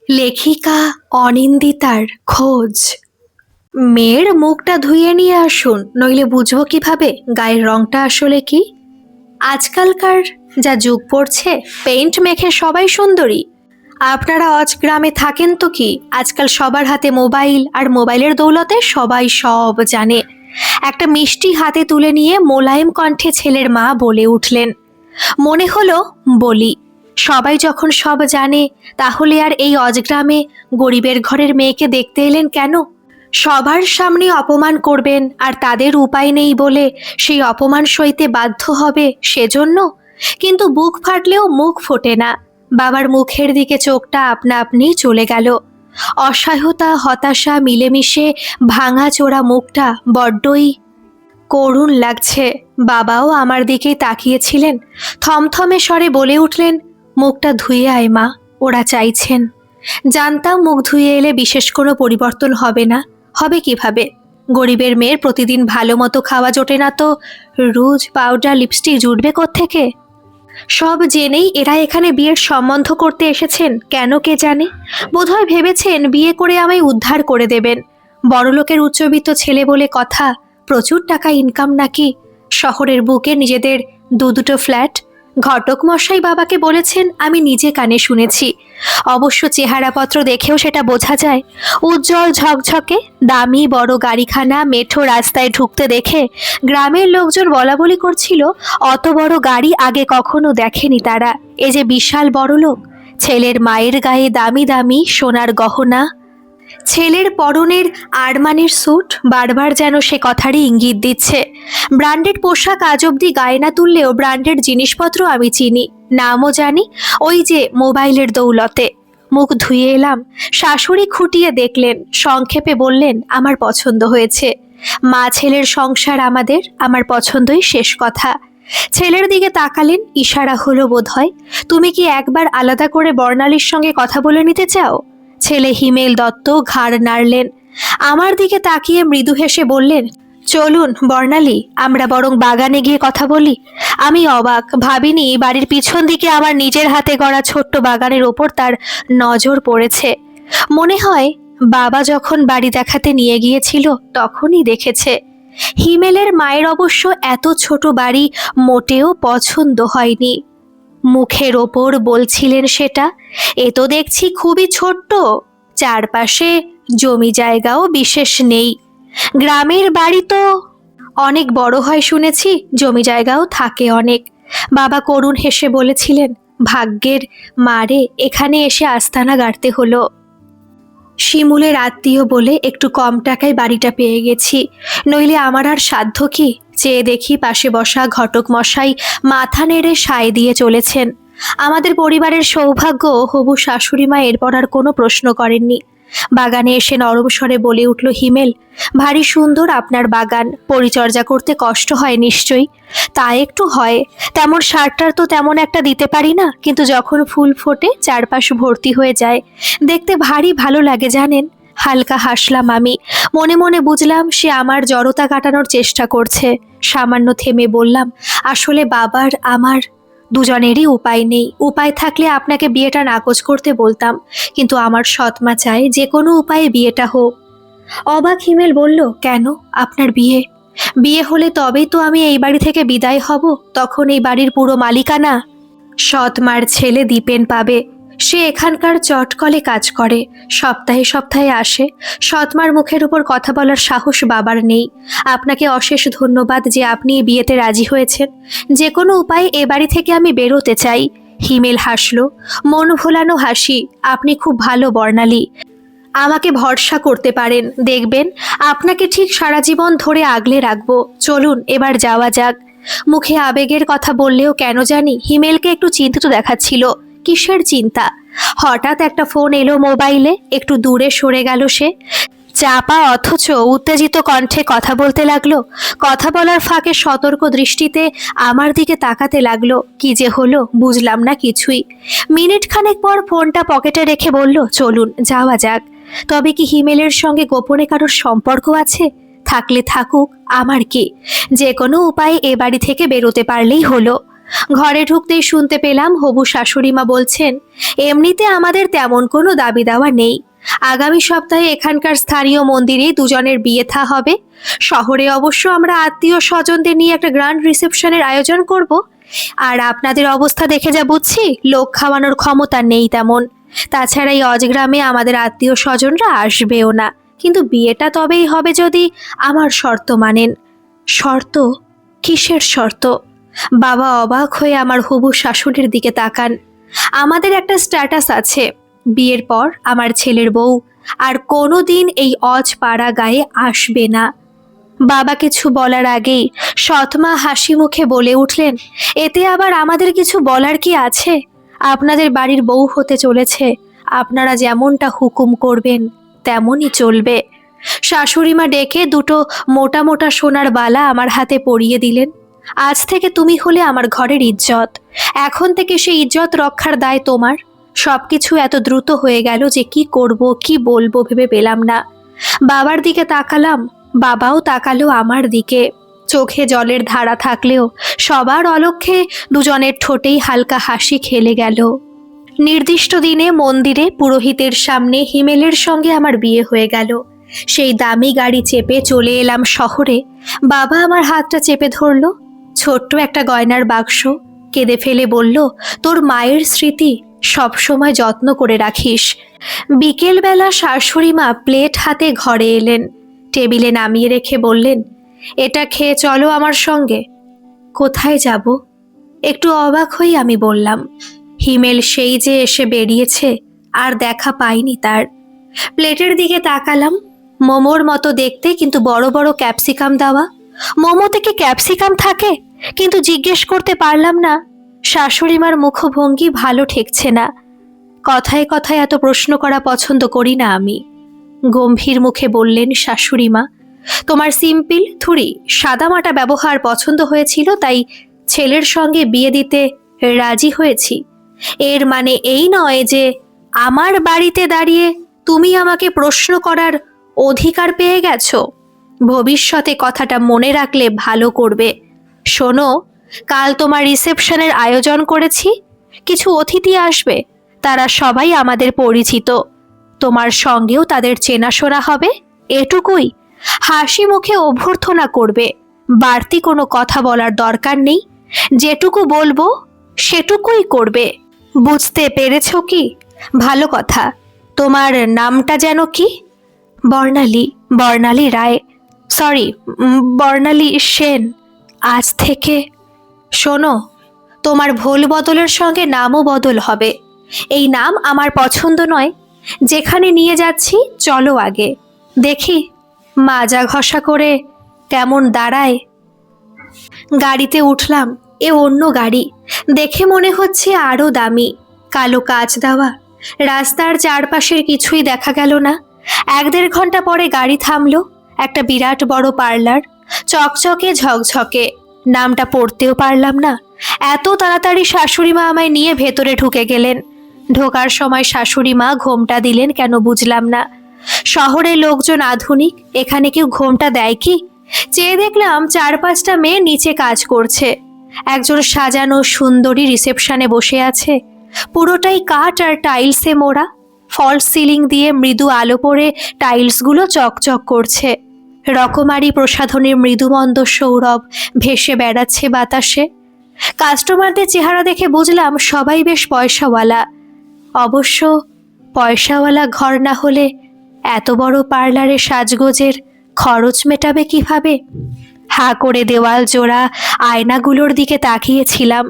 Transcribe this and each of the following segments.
লেখিকা অনিন্দিতার খোঁজ। মেয়ের মুখটা ধুয়ে নিয়ে আসুন, নইলে বুঝবো কিভাবে গায়ের রংটা আসলে কি। আজকালকার যা যুগ পড়ছে, পেইন্ট মেখে সবাই সুন্দরী। আপনারা অজ গ্রামে থাকেন তো কি, আজকাল সবার হাতে মোবাইল, আর মোবাইলের দৌলতে সবাই সব জানে। একটা মিষ্টি হাতে তুলে নিয়ে মোলায়েম কণ্ঠে ছেলের মা বলে উঠলেন। মনে হলো বলি, সবাই যখন সব জানে, তাহলে আর এই অজগ্রামে গরিবের ঘরের মেয়েকে দেখতে এলেন কেন? সবার সামনে অপমান করবেন, আর তাদের উপায় নেই বলে সেই অপমান সইতে বাধ্য হবে সেজন্য? কিন্তু বুক ফাটলেও মুখ ফোটে না। বাবার মুখের দিকে চোখটা আপনা আপনি চলে গেল। অসহায়তা হতাশা মিলেমিশে ভাঙা চোরা মুখটা বড্ডই করুণ লাগছে। বাবাও আমার দিকেই তাকিয়েছিলেন। থমথমে স্বরে বলে উঠলেন, মুখটা ধুয়ে আয় মা, ওরা চাইছেন। জানতাম মুখ ধুয়ে এলে বিশেষ কোনো পরিবর্তন হবে না। হবে কিভাবে? গরিবের মেয়ের প্রতিদিন ভালো মতো খাওয়া জোটে না তো রুজ পাউডার লিপস্টিক জুটবে কোত্থেকে? সব জেনেই এরা এখানে বিয়ের সম্বন্ধ করতে এসেছেন কেন কে জানে। বোধহয় ভেবেছেন বিয়ে করে আমায় উদ্ধার করে দেবেন। বড়লোকের উচ্চবিত্ত ছেলে বলে কথা, প্রচুর টাকা ইনকাম নাকি। শহরের বুকে নিজেদের দুটো ফ্ল্যাট। ঘটক মশাই বাবাকে বলেছেন, আমি নিজে কানে শুনেছি। অবশ্য চেহারাপত্র দেখেও সেটা বোঝা যায়। উজ্জ্বল ঝকঝকে দামি বড় গাড়িখানা মেঠো রাস্তায় ঢুকতে দেখে গ্রামের লোকজন বলাবলি করছিল, অত বড় গাড়ি আগে কখনো দেখেনি তারা। এ যে বিশাল বড় লোক। ছেলের মায়ের গায়ে দামি দামি সোনার গহনা, ছেলের পরনের আরমানির স্যুট বারবার যেন সে কথারই ইঙ্গিত দিচ্ছে। ব্র্যান্ডেড পোশাক আজ অব্দি গায়ে না তুললেও ব্র্যান্ডেড জিনিসপত্র আমি চিনি, নামও জানি, ওই যে মোবাইলের দৌলতে। মুখ ধুয়ে এলাম। শাশুড়ি খুঁটিয়ে দেখলেন, সংক্ষেপে বললেন, আমার পছন্দ হয়েছে। মা ছেলের সংসার আমাদের, আমার পছন্দই শেষ কথা। ছেলের দিকে তাকালেন, ইশারা হলো বোধহয়। তুমি কি একবার আলাদা করে বর্ণালীর সঙ্গে কথা বলে নিতে চাও? ছেলে হিমেল দত্ত ঘাড় নাড়লেন। আমার দিকে তাকিয়ে মৃদু হেসে বললেন, চলুন বর্ণালী, আমরা বরং বাগানে গিয়ে কথা বলি। আমি অবাক, ভাবিনি বাড়ির পিছন দিকে আমার নিজের হাতে গড়া ছোট্ট বাগানের ওপর তার নজর পড়েছে। মনে হয় বাবা যখন বাড়ি দেখাতে নিয়ে গিয়েছিল তখনই দেখেছে। হিমেলের মায়ের অবশ্য এত ছোট বাড়ি মোটেও পছন্দ হয়নি। মুখের ওপর বলছিলেন সেটা। এ তো দেখছি খুবই ছোট্ট, চারপাশে জমি জায়গাও বিশেষ নেই। গ্রামের বাড়ি তো অনেক বড় হয় শুনেছি, জমি জায়গাও থাকে অনেক। বাবা করুণ হেসে বলেছিলেন, ভাগ্যের মারে এখানে এসে আস্তানা গাড়তে হলো। শিমুলের আত্মীয় বলে একটু কম টাকায় বাড়িটা পেয়ে গেছি, নইলে আমার আর সাধ্য কি। চেয়ে দেখি পাশে বসা ঘটক মশাই মাথা নেড়ে সায় দিয়ে চলেছেন। আমাদের পরিবারের সৌভাগ্য হবু শাশুড়ি মা এরপর আর কোনো প্রশ্ন করেননি। বাগানে এসে নরম স্বরে বলে উঠল হিমেল, ভারী সুন্দর আপনার বাগান, পরিচর্যা করতে কষ্ট হয় নিশ্চয়ই। তা একটু হয়, তেমন সারটার তো তেমন একটা দিতে পারি না, কিন্তু যখন ফুল ফোটে চারপাশ ভর্তি হয়ে যায়, দেখতে ভারী ভালো লাগে জানেন। হালকা হাসলাম আমি। মনে মনে বুঝলাম সে আমার জড়তা কাটানোর চেষ্টা করছে। সামান্য থেমে বললাম, আসলে বাবার আমার দুজনেরই উপায় নেই। উপায় থাকলে আপনাকে বিয়েটা নাকচ করতে বলতাম, কিন্তু আমার সৎমা চায় যে কোনো উপায়ে বিয়েটা হোক। অবাক হিমেল বলল, কেন? আপনার বিয়ে বিয়ে হলে তবেই তো আমি এই বাড়ি থেকে বিদায় হব, তখন এই বাড়ির পুরো মালিকানা সৎমার ছেলে দীপেন পাবে। সে এখানকার চটকলে কাজ করে, সপ্তাহে সপ্তাহে আসে। সৎমার মুখের উপর কথা বলার সাহস বাবার নেই। আপনাকে অশেষ ধন্যবাদ যে আপনি এই বিয়েতে রাজি হয়েছেন। যে কোনো উপায়ে এ বাড়ি থেকে আমি বেরোতে চাই। হিমেল হাসল, মন ভোলানো হাসি। আপনি খুব ভালো বর্ণালী, আমাকে ভরসা করতে পারেন, দেখবেন আপনাকে ঠিক সারা জীবন ধরে আগলে রাখবো। চলুন এবার যাওয়া যাক। মুখে আবেগের কথা বললেও কেন জানি হিমেলকে একটু চিন্তিত দেখাচ্ছিল। কিসের চিন্তা? হঠাৎ একটা ফোন এলো মোবাইলে, একটু দূরে সরে গেল সে। চাপা অথচ উত্তেজিত কণ্ঠে কথা বলতে লাগলো। কথা বলার ফাঁকে সতর্ক দৃষ্টিতে আমার দিকে তাকাতে লাগলো। কি যে হলো বুঝলাম না কিছুই। মিনিট খানেক পর ফোনটা পকেটে রেখে বলল, চলুন যাওয়া যাক। তবে কি হিমেলের সঙ্গে গোপনে কারোর সম্পর্ক আছে? থাকলে থাকুক, আমার কি। যে কোনো উপায়ে এ বাড়ি থেকে বেরোতে পারলেই হলো। ঘরে ঢুকতেই শুনতে পেলাম হবু শাশুড়ি মা বলছেন, এমনিতে আমাদের তেমন কোনো দাবি দাওয়া নেই। আগামী সপ্তাহে এখানকার স্থানীয় মন্দিরে দুজনের বিয়ে থা হবে। শহরে অবশ্য আমরা আত্মীয় স্বজনদের নিয়ে একটা গ্র্যান্ড রিসেপশনের আয়োজন করব। আর আপনাদের অবস্থা দেখে যা বুঝছি, লোক খাওয়ানোর ক্ষমতা নেই তেমন। তাছাড়া এই অজগ্রামে আমাদের আত্মীয় স্বজনরা আসবেও না। কিন্তু বিয়েটা তবেই হবে যদি আমার শর্ত মানেন। শর্ত? কিসের শর্ত? বাবা অবাক হয়ে আমার হবু শাশুড়ির দিকে তাকান। আমাদের একটা স্ট্যাটাস আছে, বিয়ের পর আমার ছেলের বউ আর কোনো দিন এই অজপাড়া গায়ে আসবে না। বাবা কিছু বলার আগেই সৎমা হাসি মুখে বলে উঠলেন, এতে আবার আমাদের কিছু বলার কি আছে? আপনাদের বাড়ির বউ হতে চলেছে, আপনারা যেমনটা হুকুম করবেন তেমনই চলবে। শাশুড়িমা ডেকে দুটো মোটা মোটা সোনার বালা আমার হাতে পরিয়ে দিলেন। আজ থেকে তুমি হলে আমার ঘরের ইজ্জত। এখন থেকে সেই ইজ্জত রক্ষার দায় তোমার। সবকিছু এত দ্রুত হয়ে গেল যে কি করব কি বলবো ভেবে পেলাম না। বাবার দিকে তাকালাম, বাবাও তাকালো আমার দিকে। চোখে জলের ধারা থাকলেও সবার অলক্ষ্যে দুজনের ঠোঁটেই হালকা হাসি খেলে গেল। নির্দিষ্ট দিনে মন্দিরে পুরোহিতের সামনে হিমেলের সঙ্গে আমার বিয়ে হয়ে গেল। সেই দামি গাড়ি চেপে চলে এলাম শহরে। বাবা আমার হাতটা চেপে ধরল। ছোট্ট একটা গয়নার বাক্স, কেঁদে ফেলে বলল, তোর মায়ের স্মৃতি সবসময় যত্ন করে রাখিস। বিকেলবেলা শাশুড়ি মা প্লেট হাতে ঘরে এলেন, টেবিলে নামিয়ে রেখে বললেন, এটা খেয়ে চলো আমার সঙ্গে। কোথায় যাব? একটু অবাক হয়ে আমি বললাম। হিমেল সেই যে এসে বেরিয়েছে, আর দেখা পাইনি তার। প্লেটের দিকে তাকালাম, মোমোর মতো দেখতে কিন্তু বড় বড় ক্যাপসিকাম দেওয়া। মোমোতে কি ক্যাপসিকাম থাকে? কিন্তু জিজ্ঞেস করতে পারলাম না। শাশুড়িমার মুখভঙ্গি ভালো ঠেকছে না। কথায় কথায় এত প্রশ্ন করা পছন্দ করি না আমি। গম্ভীর মুখে বললেন শাশুড়িমা, তোমার সিম্পল থুড়ি সাদামাটা ব্যবহার পছন্দ হয়েছিল, তাই ছেলের সঙ্গে বিয়ে দিতে রাজি হয়েছি। এর মানে এই নয় যে আমার বাড়িতে দাঁড়িয়ে তুমি আমাকে প্রশ্ন করার অধিকার পেয়ে গেছো। ভবিষ্যতে কথাটা মনে রাখলে ভালো করবে। শোনো, কাল তোমার রিসেপশনের আয়োজন করেছি। কিছু অতিথি আসবে, তারা সবাই আমাদের পরিচিত। তোমার সঙ্গেও তাদের চেনাশোনা হবে, এটুকুই। হাসি মুখে অভ্যর্থনা করবে, বাড়তি কোনো কথা বলার দরকার নেই। যেটুকু বলবো সেটুকুই করবে। বুঝতে পেরেছ কি? ভালো কথা। তোমার নামটা যেন কি? বর্ণালী। বর্ণালী রায়। সরি, বর্ণালী সেন। আজ থেকে শোনো, তোমার ভোল বদলের সঙ্গে নামও বদল হবে। এই নাম আমার পছন্দ নয়। যেখানে নিয়ে যাচ্ছি চলো আগে, দেখি মাজা ঘষা করে কেমন দাঁড়ায়। গাড়িতে উঠলাম। এ অন্য গাড়ি, দেখে মনে হচ্ছে আরও দামি। কালো কাচ দেওয়া। রাস্তার চারপাশের কিছুই দেখা গেল না। 1-1.5 ঘন্টা পরে গাড়ি থামলো। একটা বিরাট বড় পার্লার, চকচকে ঝকঝকে। নামটা পড়তেও পারলাম না। এত তাড়াতাড়ি শাশুড়ি মা আমায় নিয়ে ভেতরে ঢুকে গেলেন। ঢোকার সময় শাশুড়ি মা ঘোমটা দিলেন কেন বুঝলাম না। শহরের লোকজন আধুনিক, এখানে কেউ ঘোমটা দেয় কি? চেয়ে দেখলাম 4-5টা মেয়ে নিচে কাজ করছে। একজন সাজানো সুন্দরী রিসেপশনে বসে আছে। পুরোটাই কাঠ আর টাইলসে মোড়া। ফলস সিলিং দিয়ে মৃদু আলো পড়ে টাইলসগুলো চকচক করছে। রকমারি প্রসাধনীর মৃদুমন্দ সৌরভ ভেসে বেড়াচ্ছে বাতাসে। কাস্টমারদের চেহারা দেখে বুঝলাম সবাই বেশ পয়সাওয়ালা। অবশ্য পয়সাওয়ালা ঘর না হলে এত বড় পার্লারে সাজগোজের খরচ মেটাবে কিভাবে? হাঁ করে দেওয়াল জোড়া আয়নাগুলোর দিকে তাকিয়েছিলাম।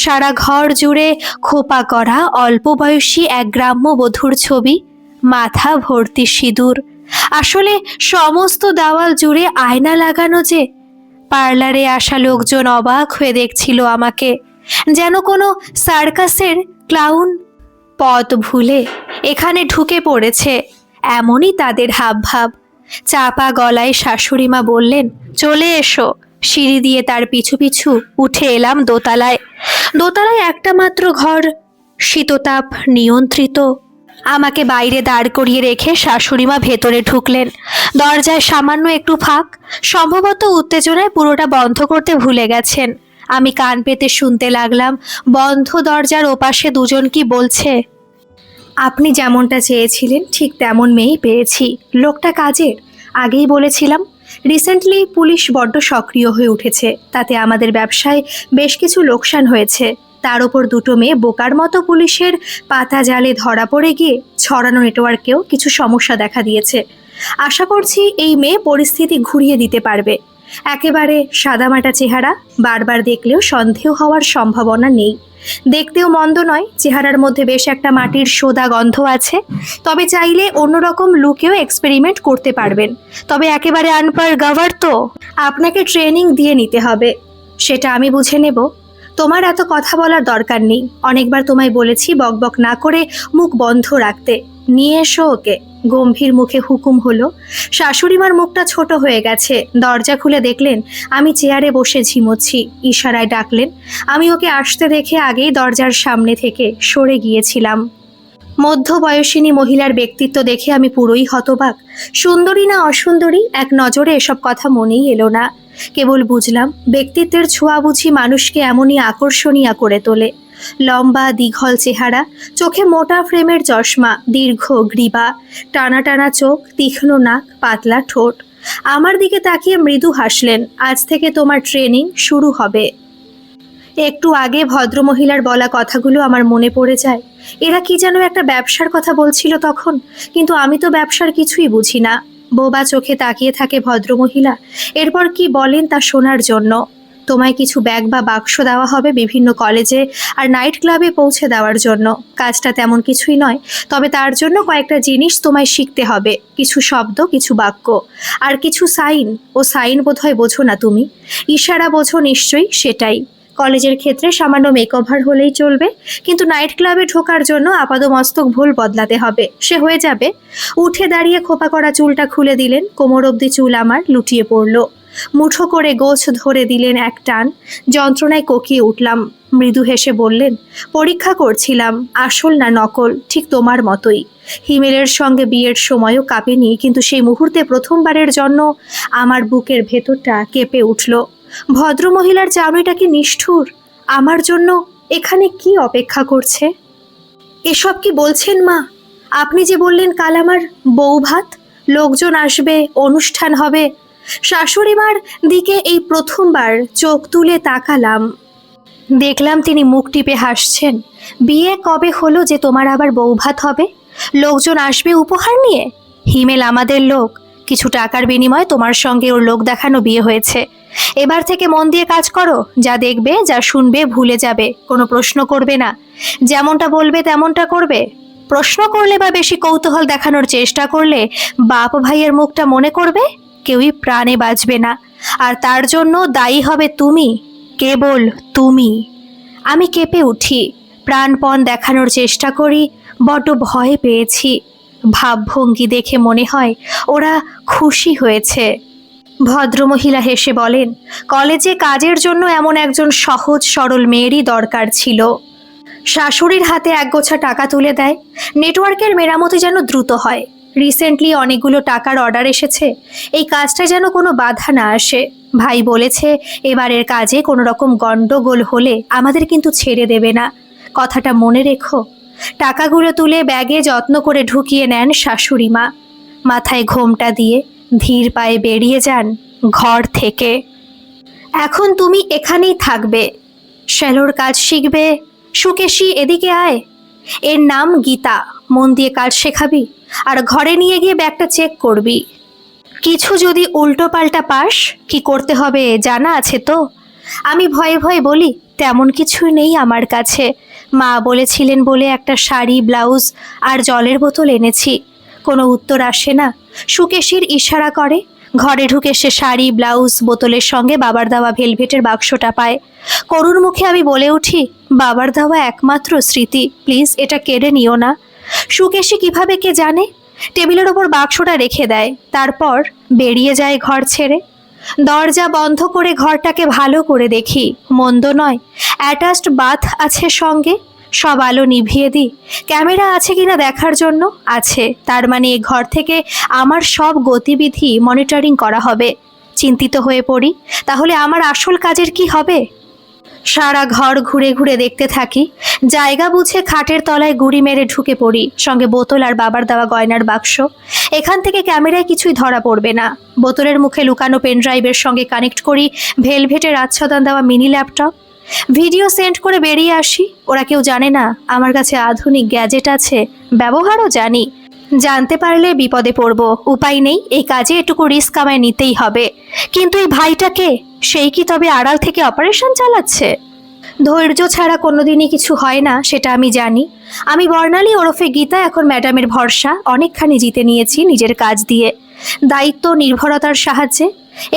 সারা ঘর জুড়ে খোপা করা অল্প বয়সী এক গ্রাম্য বধূর ছবি, মাথা ভর্তি সিঁদুর। আসলে সমস্ত দেওয়াল জুড়ে আয়না লাগানো যে। পার্লারে আসা লোকজন অবাক হয়ে দেখছিল আমাকে, যেন কোনো সার্কাসের ক্লাউন পথ ভুলে এখানে ঢুকে পড়েছে, এমনই তাদের হাবভাব। চাপা গলায় শাশুড়িমা বললেন, চলে এসো। সিঁড়ি দিয়ে তার পিছু পিছু উঠে এলাম দোতলায়। দোতলায় একটা মাত্র ঘর, শীততাপ নিয়ন্ত্রিত। আমাকে বাইরে দাঁড় করিয়ে রেখে শাশুড়িমা ভেতরে ঢুকলেন। দরজায় সামান্য একটু ফাঁক, সম্ভবত উত্তেজনায় পুরোটা বন্ধ করতে ভুলে গেছেন। আমি কান পেতে শুনতে লাগলাম বন্ধ দরজার ওপাশে দুজন কি বলছে। আপনি যেমনটা চেয়েছিলেন ঠিক তেমন মেয়েই পেয়েছি। লোকটা কাজের, আগেই বলেছিলাম। রিসেন্টলি পুলিশ বড্ড সক্রিয় হয়ে উঠেছে, তাতে আমাদের ব্যবসায় বেশ কিছু লোকসান হয়েছে। তার ওপর দুটো মেয়ে বোকার মতো পুলিশের পাতা জালে ধরা পড়ে গিয়ে ছড়ানো নেটওয়ার্কেও কিছু সমস্যা দেখা দিয়েছে। আশা করছি এই মেয়ে পরিস্থিতি ঘুরিয়ে দিতে পারবে। একেবারে সাদামাটা চেহারা, বারবার দেখলেও সন্দেহ হওয়ার সম্ভাবনা নেই। দেখতেও মন্দ নয়, চেহারার মধ্যে বেশ একটা মাটির সোদা গন্ধ আছে। তবে চাইলে অন্যরকম লুকেও এক্সপেরিমেন্ট করতে পারবেন। তবে একেবারে আনপার গাভার তো আপনাকে ট্রেনিং দিয়ে নিতে হবে, সেটা আমি বুঝে নেব। তোমার এত কথা বলার দরকার নেই। অনেকবার তোমায় বলেছি বকবক না করে মুখ বন্ধ রাখতে। নিয়ে এসো ওকে। গম্ভীর মুখে হুকুম হলো। শাশুড়িমার মুখটা ছোট হয়ে গেছে। দরজা খুলে দেখলেন আমি চেয়ারে বসে ঝিমোচ্ছি। ইশারায় ডাকলেন। আমি ওকে আসতে দেখে আগেই দরজার সামনে থেকে সরে গিয়েছিলাম। মধ্যবয়সিনী মহিলার ব্যক্তিত্ব দেখে আমি পুরোই হতবাক। সুন্দরী না অসুন্দরী এক নজরে এসব কথা মনেই এলো না। কেবল বুঝলাম ব্যক্তিত্বের ছোঁয়া বুঝি মানুষকে এমনই আকর্ষণীয় করে তোলে। লম্বা দীঘল চেহারা, চোখে মোটা ফ্রেমের চশমা, দীর্ঘ গ্রীবা, টানা টানা চোখ, তীক্ষ্ণ নাক, পাতলা ঠোঁট। আমার দিকে তাকিয়ে মৃদু হাসলেন। আজ থেকে তোমার ট্রেনিং শুরু হবে। একটু আগে ভদ্রমহিলার বলা কথাগুলো আমার মনে পড়ে যায়। এরা কি যেন একটা ব্যবসার কথা বলছিল তখন, কিন্তু আমি তো ব্যবসার কিছুই বুঝি না। বোবা চোখে তাকিয়ে থাকে ভদ্রমহিলা। এরপর কি বলেন তা শোনার জন্য। তোমায় কিছু ব্যাগ বা বাক্স দেওয়া হবে বিভিন্ন কলেজে আর নাইট ক্লাবে পৌঁছে দেওয়ার জন্য। কাজটা তেমন কিছুই নয়, তবে তার জন্য কয়েকটা জিনিস তোমায় শিখতে হবে। কিছু শব্দ, কিছু বাক্য, আর কিছু সাইন। ও সাইন বোধহয় বোঝো না তুমি, ইশারা বোঝো নিশ্চয়ই, সেটাই। কলেজের ক্ষেত্রে সামান্য মেকওভার হলেই চলবে, কিন্তু নাইট ক্লাবে ঢোকার জন্য আপাদমস্তক ভুল বদলাতে হবে। সে হয়ে যাবে। উঠে দাঁড়িয়ে খোপা করা চুলটা খুলে দিলেন। কোমর অবধি চুল আমার লুটিয়ে পড়ল। মুঠো করে গোছ ধরে দিলেন এক টান। যন্ত্রণায় কোকিয়ে উঠলাম। মৃদু হেসে বললেন, পরীক্ষা করছিলাম, আসল না নকল, ঠিক তোমার মতোই। হিমেলের সঙ্গে বিয়ের সময়ও কাঁপেনি, কিন্তু সেই মুহূর্তে প্রথমবারের জন্য আমার বুকের ভেতরটা কেঁপে উঠল। ভদ্রমহিলার চাউনিটা কি নিষ্ঠুর! আমার জন্য এখানে কি অপেক্ষা করছে? এসব কি বলছেন মা? আপনি যে বললেন কাল আমার বউ ভাত, লোকজন আসবে, অনুষ্ঠান হবে। শাশুড়িমার দিকে এই প্রথমবার চোখ তুলে তাকালাম। দেখলাম তিনি মুখ টিপে হাসছেন। বিয়ে কবে হলো যে তোমার আবার বউ ভাত হবে? লোকজন আসবে উপহার নিয়ে? হিমেল আমাদের লোক। কিছু টাকার বিনিময়ে তোমার সঙ্গে ওর লোক দেখানো বিয়ে হয়েছে। এবার থেকে মন দিয়ে কাজ করো। যা দেখবে, যা শুনবে ভুলে যাবে। কোনো প্রশ্ন করবে না। যেমনটা বলবে তেমনটা করবে। প্রশ্ন করলে বা বেশি কৌতূহল দেখানোর চেষ্টা করলে বাপ ভাইয়ের মুখটা মনে করবে। কেউই প্রাণে বাঁচবে না, আর তার জন্য দায়ী হবে তুমি, কেবল তুমি। আমি কেঁপে উঠি, প্রাণপণ দেখানোর চেষ্টা করি। বড্ড ভয় পেয়েছি। ভাবভঙ্গি দেখে মনে হয় ওরা খুশি হয়েছে। ভদ্রমহিলা হেসে বলেন, কলেজে কাজের জন্য এমন একজন সহজ সরল মেয়েরই দরকার ছিল। শাশুড়ির হাতে একগোছা টাকা তুলে দেয়। নেটওয়ার্কের মেরামতি যেন দ্রুত হয়। রিসেন্টলি অনেকগুলো টাকার অর্ডার এসেছে। এই কাজটা যেন কোনো বাধা না আসে। ভাই বলেছে এবারের কাজে কোনো রকম গন্ডগোল হলে আমাদের কিন্তু ছেড়ে দেবে না। কথাটা মনে রেখো। টাকাগুলো তুলে ব্যাগে যত্ন করে ঢুকিয়ে নেন শাশুড়ি মা। মাথায় ঘোমটা দিয়ে ধীর পায়ে বেরিয়ে যান ঘর থেকে। এখন তুমি এখানেই থাকবে। শ্যালোর কাজ শিখবে। সুকেশী, এদিকে আয়। এর নাম গীতা। মন দিয়ে কাজ শেখাবি, আর ঘরে নিয়ে গিয়ে ব্যাগটা চেক করবি। কিছু যদি উল্টো পাল্টা পাস, কি করতে হবে জানা আছে তো? আমি ভয়ে ভয়ে বলি, তেমন কিছুই নেই আমার কাছে। মা বলেছিলেন বলে একটা শাড়ি, ব্লাউজ আর জলের বোতল এনেছি। কোনো উত্তর আসে না। সুকেশীর ইশারা করে। ঘরে ঢুকে সে শাড়ি, ব্লাউজ, বোতলের সঙ্গে বাবার দেওয়া ভেলভেটের বাক্সটা পায়। করুণ মুখে আমি বলে উঠি, বাবার দেওয়া একমাত্র স্মৃতি, প্লিজ এটা কেড়ে নিও না। সুকেশী কিভাবে কে জানে? টেবিলের ওপর বাক্সটা রেখে দেয়, তারপর বেরিয়ে যায় ঘর ছেড়ে। দরজা বন্ধ করে ঘরটাকে ভালো করে দেখি, মন্দ নয়। অ্যাটাচড বাথ আছে সঙ্গে। সব আলো নিভিয়ে দিই। ক্যামেরা আছে কিনা দেখার জন্য। আছে, তার মানে এ ঘর থেকে আমার সব গতিবিধি মনিটরিং করা হবে। চিন্তিত হয়ে পড়ি, তাহলে আমার আসল কাজের কি হবে? সারা ঘর ঘুরে ঘুরে দেখতে থাকি, জায়গা বুঝে খাটের তলায় গুড়ি মেরে ঢুকে পড়ি, সঙ্গে বোতল আর বাবার দেওয়া গয়নার বাক্স। এখান থেকে ক্যামেরায় কিছুই ধরা পড়বে না। বোতলের মুখে লুকানো পেনড্রাইভের সঙ্গে কানেক্ট করি ভেলভেটের আচ্ছাদন দেওয়া মিনি ল্যাপটপ। ভিডিও সেন্ড করে বেরিয়ে আসি। ওরা কেউ জানে না আমার কাছে আধুনিক গ্যাজেট আছে, ব্যবহারও জানি। জানতে পারলে বিপদে পড়ব, উপায় নেই, এই কাজে এটুকু রিস্ক আমায় নিতেই হবে। কিন্তু এই ভাইটাকে, সেই কি তবে আড়াল থেকে অপারেশন চালাচ্ছে? ধৈর্য ছাড়া কোনোদিনই কিছু হয় না, সেটা আমি জানি। আমি বর্ণালী ওরফে গীতা এখন ম্যাডামের ভরসা অনেকখানি জিতে নিয়েছি নিজের কাজ দিয়ে, দায়িত্ব নির্ভরতার সাহায্যে।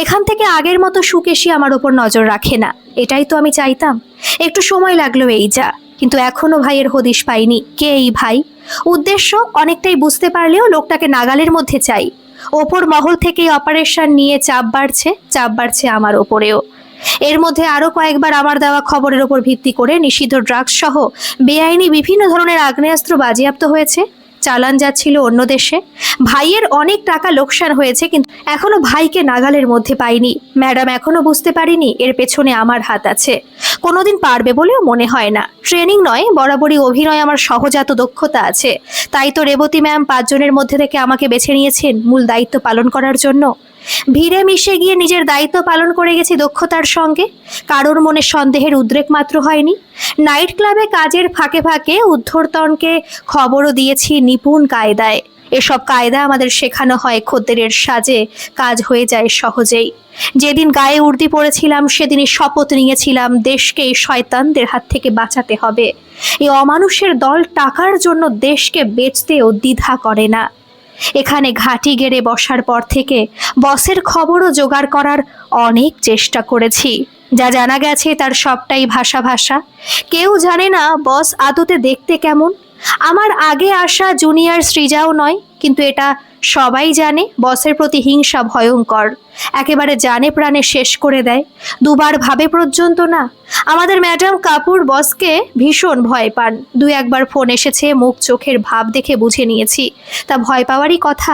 এখান থেকে আগের মতো সুকেশী আমার ওপর নজর রাখে না, এটাই তো আমি চাইতাম। একটু সময় লাগলো এই যা, কিন্তু এখনো ভাইয়ের হদিশ পাইনি কে এই ভাই। উদ্দেশ্য অনেকটাই বুঝতে পারলেও লোকটাকে নাগালের মধ্যে চাই। ওপর মহল থেকেই অপারেশন নিয়ে চাপ বাড়ছে আমার ওপরেও। এর মধ্যে আরও কয়েকবার আমার দেওয়া খবরের ওপর ভিত্তি করে নিষিদ্ধ ড্রাগস সহ বেআইনি বিভিন্ন ধরনের আগ্নেয়াস্ত্র বাজেয়াপ্ত হয়েছে, চালান যাচ্ছিল অন্য দেশে। ভাইয়ের অনেক টাকা লোকসান হয়েছে, কিন্তু এখনো ভাইকে নাগালের মধ্যে পাইনি। ম্যাডাম এখনো বুঝতে পারিনি এর পেছনে আমার হাত আছে। কোনোদিন পারবে বলেও মনে হয় না। ট্রেনিং নয়, বরাবরই অভিনয় আমার সহজাত দক্ষতা আছে। তাই তো রেবতী ম্যাম 5 জনের মধ্যে থেকে আমাকে বেছে নিয়েছেন মূল দায়িত্ব পালন করার জন্য। ভিড়ে মিশে গিয়ে নিজের দায়িত্ব পালন করে গেছি দক্ষতার সঙ্গে, কারোর মনে সন্দেহের উদ্রেক মাত্র হয়নি। নাইট ক্লাবে কাজের ফাঁকে ফাঁকে উদ্ধর্তনকে খবরও দিয়েছি নিপুণ কায়দায়। এসব কায়দা আমাদের শেখানো হয় খদ্দেরের সাজে, কাজ হয়ে যায় সহজেই। যেদিন গায়ে উর্দি পড়েছিলাম সেদিনই শপথ নিয়েছিলাম দেশকে এই শয়তানদের হাত থেকে বাঁচাতে হবে। এই অমানুষের দল টাকার জন্য দেশকে বেচতেও দ্বিধা করে না। এখানে ঘাঁটি গেড়ে বসার পর থেকে বসের খবরও জোগাড় করার অনেক চেষ্টা করেছি। যা জানা গেছে তার সবটাই ভাষা। কেউ জানে না বস আদতে দেখতে কেমন। আমার আগে আসা জুনিয়র সৃজাও নয়, কিন্তু এটা সবাই জানে বসের প্রতি হিংসা ভয়ঙ্কর, একেবারে জানে প্রাণে শেষ করে দেয়। দুবার ভাবে পর্যন্ত না। আমাদের ম্যাডাম কাপুর বসকে ভীষণ ভয় পান। 2-1বার ফোন এসেছে, মুখ চোখের ভাব দেখে বুঝে নিয়েছি তা ভয় পাওয়ারই কথা।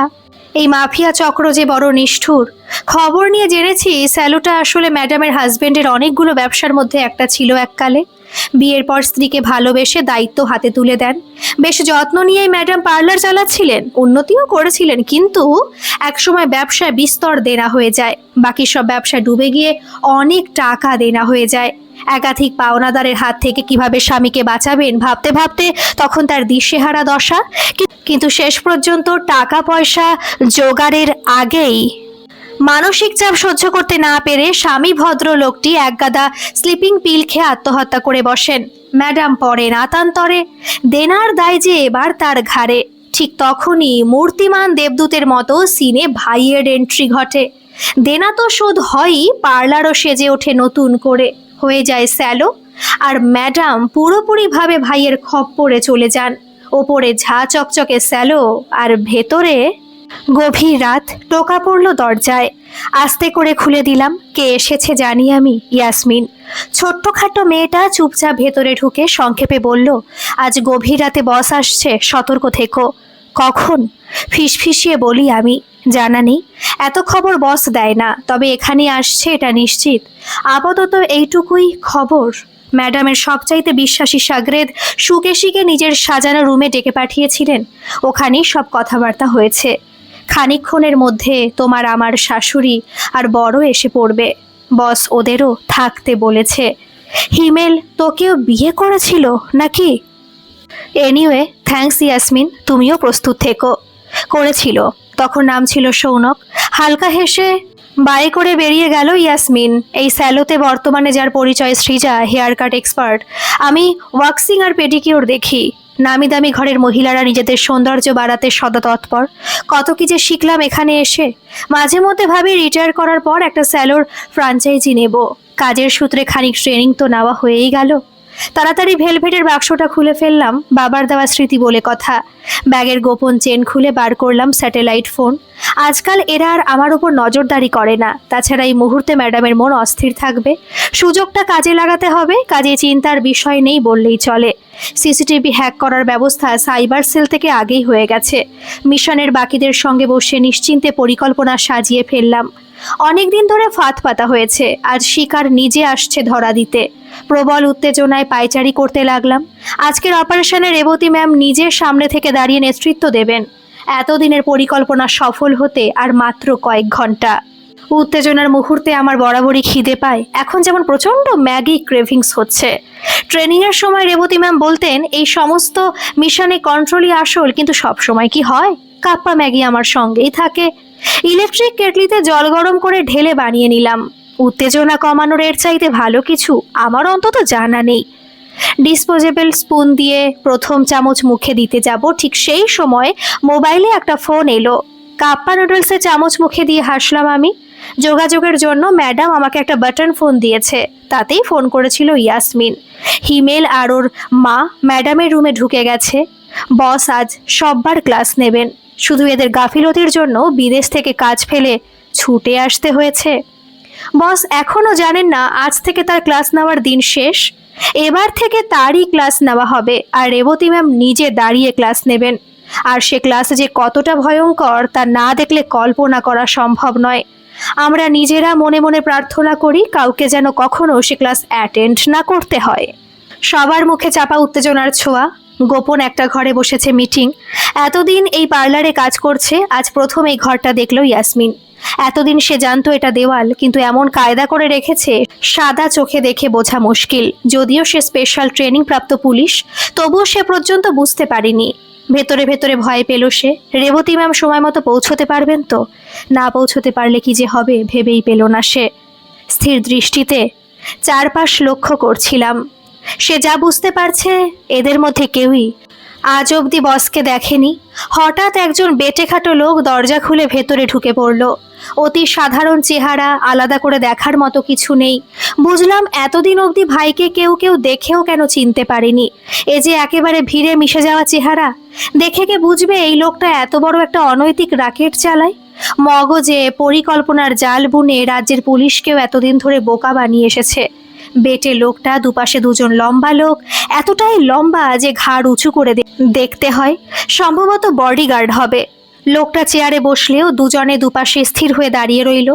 এই মাফিয়া চক্র যে বড় নিষ্ঠুর। খবর নিয়ে জেনেছি স্যালুটা আসলে ম্যাডামের হাজবেন্ডের অনেকগুলো ব্যবসার মধ্যে একটা ছিল এককালে। বিয়ের পর স্ত্রীকে ভালোবেসে দায়িত্ব হাতে তুলে দেন। বেশ যত্ন নিয়েই ম্যাডাম পার্লার চালাচ্ছিলেন, উন্নতিও করেছিলেন, কিন্তু একসময় ব্যবসায় বিস্তর দেনা হয়ে যায়। বাকি সব ব্যবসা ডুবে গিয়ে অনেক টাকা দেনা হয়ে যায়। একাধিক পাওনাদারের হাত থেকে কিভাবে স্বামীকে বাঁচাবেন ভাবতে ভাবতে তখন তার দিশেহারা দশা। কিন্তু শেষ পর্যন্ত টাকা পয়সা জোগাড়ের আগেই মানসিক চাপ সহ্য করতে না পেরে স্বামী ভদ্রলোকটি একগাদা স্লিপিং পিল খেয়ে আত্মহত্যা করে বসেন। ম্যাডাম পরে নাতান্তরে দেনার দায় যে এবার তার ঘাড়ে। ঠিক তখনই মূর্তিমান দেবদূতের মতো সিনে ভাইয়ের এন্ট্রি ঘটে। দেনা তো শোধ হয়ই, পার্লারও সেজে ওঠে নতুন করে, হয়ে যায় স্যালো। আর ম্যাডাম পুরোপুরিভাবে ভাইয়ের খপ্পরে চলে যান। ওপরে ঝা চকচকে স্যালো, আর ভেতরে গভীর রাত। টোকা পড়ল দরজায়, আস্তে করে খুলে দিলাম। কে এসেছে জানি আমি, ইয়াসমিন। ছোট্টখাটো মেয়েটা চুপচাপ ভেতরে ঢুকে সংক্ষেপে বলল, আজ গভীর রাতে বস আসছে, সতর্ক থেকো। কখন? ফিসফিসিয়ে বলি আমি, জানা নেই, এত খবর বস দেয় না, তবে এখানে আসছে এটা নিশ্চিত। আপাতত এইটুকুই খবর। ম্যাডামের সবচাইতে বিশ্বাসী সাগরেদ সুকেশীকে নিজের সাজানো রুমে ডেকে পাঠিয়েছিলেন। ওখানেই সব কথাবার্তা হয়েছে। খানিকক্ষণের মধ্যে তোমার আমার শাশুড়ি আর বড় এসে পড়বে। বস ওদেরও থাকতে বলেছে। হিমেল তোকেও বিয়ে করেছিল নাকি? এনিওয়ে থ্যাঙ্কস ইয়াসমিন, তুমিও প্রস্তুত থেকো। করেছিল, তখন নাম ছিল সৌনক। হালকা হেসে বাই করে বেরিয়ে গেল ইয়াসমিন। এই স্যালোতে বর্তমানে যার পরিচয় সৃজা, হেয়ার কাট এক্সপার্ট। আমি ওয়াক্সিং আর পেডিকিউর দেখি। নামি দামি ঘরের মহিলারা নিজেদের সৌন্দর্য বাড়াতে সদা তৎপর। কত কি যে শিখলাম এখানে এসে। মাঝে মধ্যে ভাবি রিটায়ার করার পর একটা স্যালোর ফ্রাঞ্চাইজি নেব। কাজের সূত্রে খানিক ট্রেনিং তো নেওয়া হয়েই গেল। তাড়াতাড়ি ভেলভেটের বাক্সটা খুলে ফেললাম, বাবার দেওয়া স্মৃতি বলে কথা। ব্যাগের গোপন চেন খুলে বার করলাম স্যাটেলাইট ফোন। আজকাল এরা আর আমার উপর নজরদারি করে না। তাছাড়া এই মুহূর্তে ম্যাডামের মন অস্থির থাকবে। সুযোগটা কাজে লাগাতে হবে, কাজে চিন্তার বিষয় নেই বললেই চলে। সিসিটিভি হ্যাক করার ব্যবস্থা সাইবার সেল থেকে আগেই হয়ে গেছে। মিশনের বাকিদের সঙ্গে বসে নিশ্চিন্তে পরিকল্পনা সাজিয়ে ফেললাম। অনেকদিন ধরে ফাঁদ পাতা হয়েছে, আজ শিকার নিজে আসছে ধরা দিতে। প্রবল উত্তেজনায় পায়চারি করতে লাগলাম। আজকের অপারেশনে রেবতী ম্যাম নিজের সামনে থেকে দাঁড়িয়ে নেতৃত্ব দেবেন। এতদিনের পরিকল্পনা সফল হতে আর মাত্র কয়েক ঘন্টা। উত্তেজনার মুহূর্তে আমার বরাবরই খিদে পায়। এখন যেমন প্রচণ্ড ম্যাগি ক্রেভিংস হচ্ছে। ট্রেনিংয়ের সময় রেবতী ম্যাম বলতেন এই সমস্ত মিশনে কন্ট্রোলই আসল, কিন্তু সব সময় কি হয়? কাপ্পা ম্যাগি আমার সঙ্গেই থাকে। ইলেকট্রিক কেটলিতে জল গরম করে ঢেলে বানিয়ে নিলাম। উত্তেজনা কমানোর এর চাইতে ভালো কিছু আমার অন্তত জানা নেই। ডিসপোজেবল স্পুন দিয়ে প্রথম চামচ মুখে দিতে যাব, ঠিক সেই সময় মোবাইলে একটা ফোন এলো। কাপ্পা নুডলসে চামচ মুখে দিয়ে হাসলাম আমি। যোগাযোগের জন্য ম্যাডাম আমাকে একটা বাটন ফোন দিয়েছে। তাতেই ফোন করেছিল ইয়াসমিন। হিমেল আর ওর মা ম্যাডামের রুমে ঢুকে গেছে। বস আজ সববার ক্লাস নেবেন। শুধু এদের গাফিলতির জন্য বিদেশ থেকে কাজ ফেলে ছুটে আসতে হয়েছে। বস এখনো জানেন না আজ থেকে তার ক্লাস নেওয়ার দিন শেষ। এবার থেকে তারই ক্লাস নেওয়া হবে, আর রেবতী ম্যাম নিজে দাঁড়িয়ে ক্লাস নেবেন। আর সে ক্লাস যে কতটা ভয়ঙ্কর তা না দেখলে কল্পনা করা সম্ভব নয়। আমরা নিজেরা মনে মনে প্রার্থনা করি কাউকে যেন কখনো সে ক্লাস অ্যাটেন্ড না করতে হয়। সবার মুখে চাপা উত্তেজনার ছোঁয়া। গোপন একটা ঘরে বসেছে মিটিং। এতদিন এই পার্লারে কাজ করছে, আজ প্রথম এই ঘরটা দেখলো ইয়াসমিন। এতদিন সে জানতো এটা দেওয়াল, কিন্তু এমন কায়দা করে রেখেছে সাদা চোখে দেখে বোঝা মুশকিল। যদিও সে স্পেশাল ট্রেনিং প্রাপ্ত পুলিশ, তবুও সে পর্যন্ত বুঝতে পারেনি। ভেতরে ভেতরে ভয় পেল সে। রেবতী ম্যাম সময় মতো পৌঁছতে পারবেন তো? না পৌঁছতে পারলে কি যে হবে ভেবেই পেল না সে। স্থির দৃষ্টিতে চারপাশ লক্ষ্য করছিলাম। সে যা বুঝতে পারছে এদের মধ্যে কেউই আজ অবধি বসকে দেখেনি। হঠাৎ একজন বেটেখাটো লোক দরজা খুলে ভেতরে ঢুকে পড়ল। অতি সাধারণ চেহারা, আলাদা করে দেখার মতো কিছু নেই। বুঝলাম এতদিন অবধি ভাইকে কেউ কেউ দেখেও কেন চিনতে পারেনি। এ যে একেবারে ভিড়ে মিশে যাওয়া চেহারা। দেখে কে বুঝবে এই লোকটা এত বড় একটা অনৈতিক রাকেট চালায়? মগজে পরিকল্পনার জাল বুনে রাজ্যের পুলিশকেও এতদিন ধরে বোকা বানিয়ে এসেছে। বেটে লোকটা, দুপাশে দুজন লম্বা লোক, এতটাই লম্বা যে ঘাড় উঁচু করে দেখতে হয়। সম্ভবত বডিগার্ড হবে। লোকটা চেয়ারে বসলেও দুজনে দুপাশে স্থির হয়ে দাঁড়িয়ে রইল।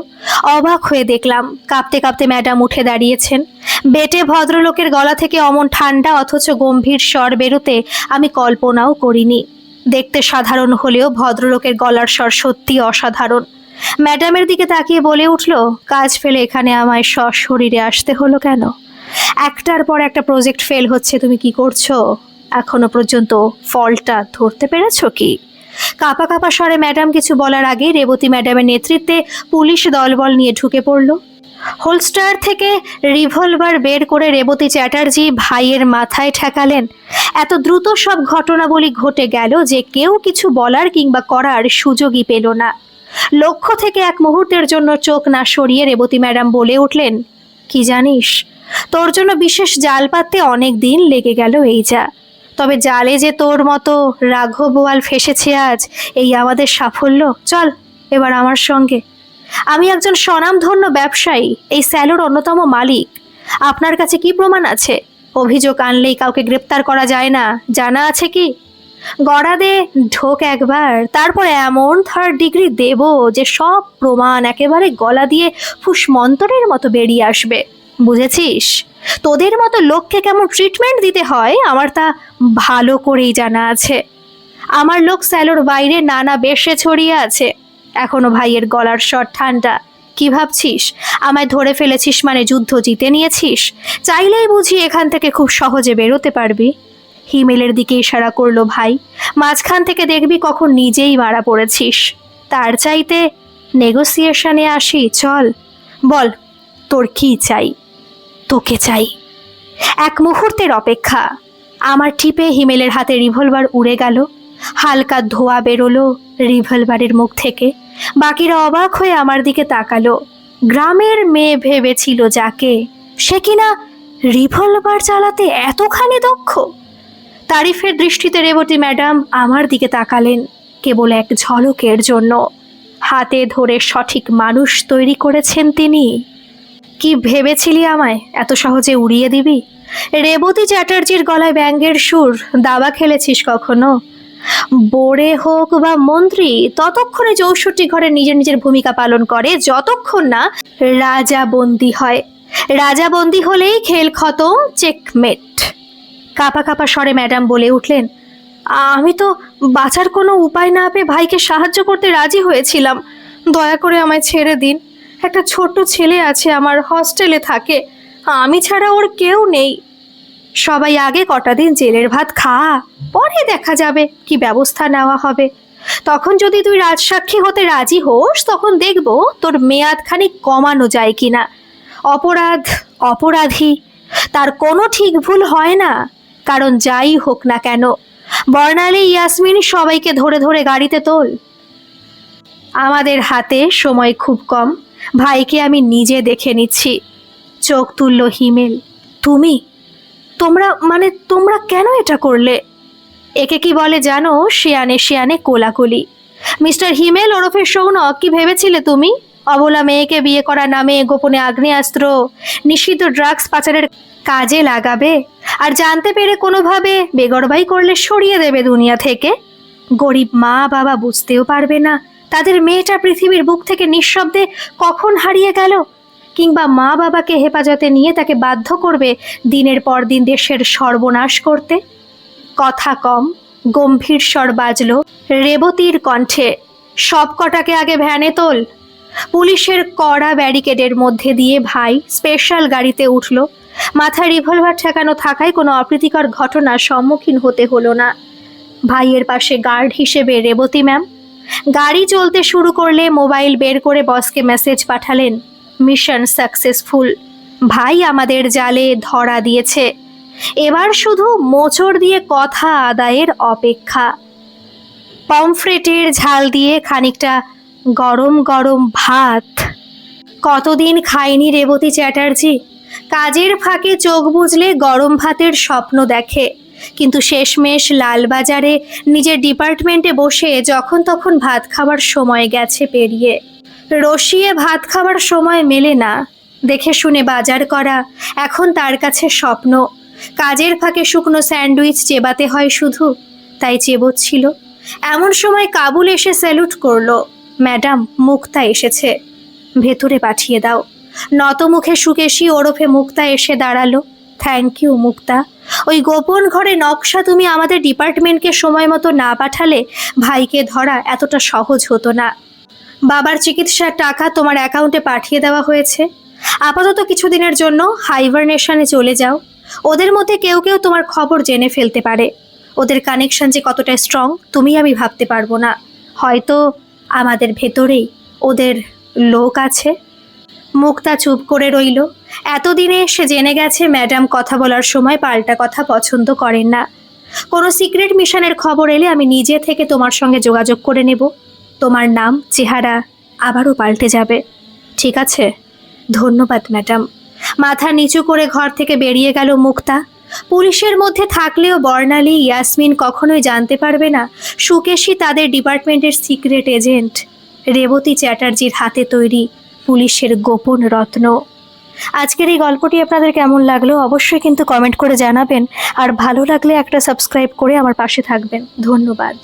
অবাক হয়ে দেখলাম কাঁপতে কাঁপতে ম্যাডাম উঠে দাঁড়িয়েছেন। বেটে ভদ্রলোকের গলা থেকে অমন ঠান্ডা অথচ গম্ভীর স্বর বেরোতে আমি কল্পনাও করিনি। দেখতে সাধারণ হলেও ভদ্রলোকের গলার স্বর সত্যি অসাধারণ। ম্যাডামের দিকে তাকিয়ে বলে উঠল, কাজ ফেলে এখানে আমায় সশরীরে আসতে হলো কেন? একটার পর একটা প্রজেক্ট ফেল হচ্ছে, তুমি কি করছো? এখনো পর্যন্ত ফলটা ধরতে পেরেছো কি? কাঁপা কাঁপা স্বরে ম্যাডাম কিছু বলার আগে রেবতী ম্যাডামের নেতৃত্বে পুলিশ দলবল নিয়ে ঢুকে পড়ল। হোলস্টার থেকে রিভলভার বের করে রেবতী চ্যাটার্জি ভাইয়ের মাথায় ঠেকালেন। এত দ্রুত সব ঘটনাবলী ঘটে গেল যে কেউ কিছু বলার কিংবা করার সুযোগই পেল না। লক্ষ্য থেকে এক মুহূর্তের জন্য চোখ না সরিয়ে রেবতী ম্যাডাম বলে উঠলেন, কি জানিস, তোর জন্য বিশেষ জাল পাততে অনেক দিন লেগে গেল এই যা। তবে জালে যে তোর মতো রাঘব বোয়াল ফেসেছে আজ, এই আমাদের সাফল্য। চল এবার আমার সঙ্গে। আমি একজন স্বনামধন্য ব্যবসায়ী, এই স্যালোর অন্যতম মালিক। আপনার কাছে কি প্রমাণ আছে? অভিযোগ আনলেই কাউকে গ্রেপ্তার করা যায় না, জানা আছে কি? গড়াদে ঢোক একবার, তারপর এমন 3rd ডিগ্রি দেব যে সব প্রমাণ একেবারে গলা দিয়ে ফুসমন্তরের মতো বেরিয়ে আসবে। বুঝেছিস? তোদের মতো লোককে কেমন ট্রিটমেন্ট দিতে হয় আমার তা ভালো করেই জানা আছে। আমার লোক স্যালোর বাইরে নানা বেশে ছড়িয়ে আছে। এখনো ভাইয়ের গলার স্বর ঠান্ডা। কি ভাবছিস আমায় ধরে ফেলেছিস মানে যুদ্ধ জিতে নিয়েছিস? চাইলেই বুঝি এখান থেকে খুব সহজে বেরোতে পারবি? হিমেলের দিকে ইশারা করলো ভাই। মাঝখান থেকে দেখবি কখন নিজেই মারা পড়েছিস। তার চাইতে নেগোসিয়েশনে আসি, চল। বল তোর কি চাই? তোকে চাই। এক মুহূর্তের অপেক্ষা। আমার টিপে হিমেলের হাতে রিভলভার উড়ে গেল। হালকা ধোঁয়া বেরোলো রিভলভারের মুখ থেকে। বাকিরা অবাক হয়ে আমার দিকে তাকালো। গ্রামের মেয়ে ভেবেছিল যাকে, সে কিনা রিভলভার চালাতে এতখানি দক্ষ। তারিফের দৃষ্টিতে রেবতী ম্যাডাম আমার দিকে তাকালেন কেবল এক ঝলকের জন্য। হাতে ধরে সঠিক মানুষ তৈরি করেছেন তিনি। কি ভেবেছিলি আমায় এত সহজে উড়িয়ে দিবি? রেবতী চ্যাটার্জির গলায় ব্যঙ্গের সুর। দাবা খেলেছিস কখনো? বোরে হোক বা মন্ত্রী, ততক্ষণে 64 ঘরে নিজের নিজের ভূমিকা পালন করে যতক্ষণ না রাজা বন্দী হয়। রাজা বন্দী হলেই খেল খতম, চেকমেট। কাঁপা কাঁপা স্বরে ম্যাডাম বলে উঠলেন, আমি তো বাঁচার কোনো উপায় না পেয়ে ভাইকে সাহায্য করতে রাজি হয়েছিলাম। দয়া করে আমায় ছেড়ে দিন। একটা ছোট্ট ছেলে আছে, আমার হস্টেলে থাকে। আমি ছাড়া ওর কেউ নেই। সবাই আগে কটা দিন জেলের ভাত খা, পরে দেখা যাবে কি ব্যবস্থা নেওয়া হবে। তখন যদি তুই রাজসাক্ষী হতে রাজি হোস, তখন দেখব তোর মেয়াদ খানিক কমানো যায় কিনা। অপরাধ অপরাধী, তার কোনো ঠিক ভুল হয় না। কারণ যাই হোক না কেন, বর্ণালী, ইয়াসমিন সবাইকে ধরে ধরে গাড়িতে তোল। আমাদের হাতে সময় খুব কম, ভাইকে আমি নিজে দেখে নিচ্ছি। চোখ তুলল হিমেল। তুমি, তোমরা কেন এটা করলে? একে কি বলে জানো? শিয়ানে শিয়ানে কোলাকুলি। মিস্টার হিমেল ওরফে সৌনক, কি ভেবেছিলে তুমি? অবলা মেয়েকে বিয়ে করা নামে গোপনে আগ্নেয়াস্ত্র, নিষিদ্ধ ড্রাগস পাচারের কাজে লাগাবে, আর জানতে পেরে কোনোভাবে বেগরবাই করলে সরিয়ে দেবে দুনিয়া থেকে? গরিব মা বাবা বুঝতেও পারবে না তাদের মেয়েটা পৃথিবীর বুক থেকে নিঃশব্দে কখন হারিয়ে গেল, কিংবা মা বাবাকে হেফাজতে নিয়ে তাকে বাধ্য করবে দিনের পর দিন দেশের সর্বনাশ করতে? কথা কম, গম্ভীর স্বর বাজল রেবতীর কণ্ঠে। সব কটাকে আগে ভ্যানে তোল। পুলিশের কড়া ব্যারিকেডের মধ্যে দিয়ে ভাই স্পেশাল গাড়িতে উঠল। মাথায় রিভলভার ঠেকানো থাকায় কোনো অপ্রীতিকর ঘটনার সম্মুখীন হতে হলো না। ভাইয়ের পাশে গার্ড হিসেবে রেবতী ম্যাম। গাড়ি চলতে শুরু করলে মোবাইল বের করে বসকে মেসেজ পাঠালেন, মিশন সাকসেসফুল। ভাই আমাদের জালে ধরা দিয়েছে। এবার শুধু মোচড় দিয়ে কথা আদায়ের অপেক্ষা। পমফ্রেটের ঝাল দিয়ে খানিকটা গরম গরম ভাত। কতদিন খায়নি রেবতী চ্যাটার্জি। কাজের ফাঁকে চোখ বুজলে গরম ভাতের স্বপ্ন দেখে, কিন্তু শেষমেশ লালবাজারে নিজের ডিপার্টমেন্টে বসে যখন তখন ভাত খাওয়ার সময় গেছে পেরিয়ে। রসিয়ে ভাত খাওয়ার সময় মেলে না। দেখে শুনে বাজার করা এখন তার কাছে স্বপ্ন। কাজের ফাঁকে শুকনো স্যান্ডউইচ চেবাতে হয় শুধু, তাই চেবোচ্ছিল। এমন সময় কাবুল এসে স্যালুট করলো, ম্যাডাম, মুক্তা এসেছে, ভেতরে পাঠিয়ে দাও। নত মুখে সুকেশী ওরফে মুক্তা এসে দাঁড়ালো। থ্যাংক ইউ মুক্তা। ওই গোপন ঘরে নকশা তুমি আমাদের ডিপার্টমেন্টকে সময় মতো না পাঠালে ভাইকে ধরা এতটা সহজ হতো না। বাবার চিকিৎসার টাকা তোমার অ্যাকাউন্টে পাঠিয়ে দেওয়া হয়েছে। আপাতত কিছুদিনের জন্য হাইবারনেশনে চলে যাও। ওদের মধ্যে কেউ কেউ তোমার খবর জেনে ফেলতে পারে। ওদের কানেকশন যে কতটা স্ট্রং তুমি আমি ভাবতে পারবো না। হয়তো আমাদের ভেতরেই ওদের লোক আছে। মুক্তা চুপ করে রইল। এতদিনে সে জেনে গেছে ম্যাডাম কথা বলার সময় পাল্টা কথা পছন্দ করেন না। কোনো সিক্রেট মিশনের খবর এলে আমি নিজে থেকে তোমার সঙ্গে যোগাযোগ করে নেব। তোমার নাম চেহারা আবারও পাল্টে যাবে, ঠিক আছে? ধন্যবাদ ম্যাডাম। মাথা নিচু করে ঘর থেকে বেরিয়ে গেল মুক্তা। পুলিশের মধ্যে থাকলেও বর্ণালী, ইয়াসমিন কখনোই জানতে পারবে না সুকেশী তাদের ডিপার্টমেন্টের সিক্রেট এজেন্ট, রেবতী চ্যাটার্জির হাতে তৈরি পুলিশের গোপন রত্ন। আজকের এই গল্পটি আপনাদের কেমন লাগলো অবশ্যই কিন্তু কমেন্ট করে জানাবেন, আর ভালো লাগলে একটা সাবস্ক্রাইব করে আমার পাশে থাকবেন। ধন্যবাদ।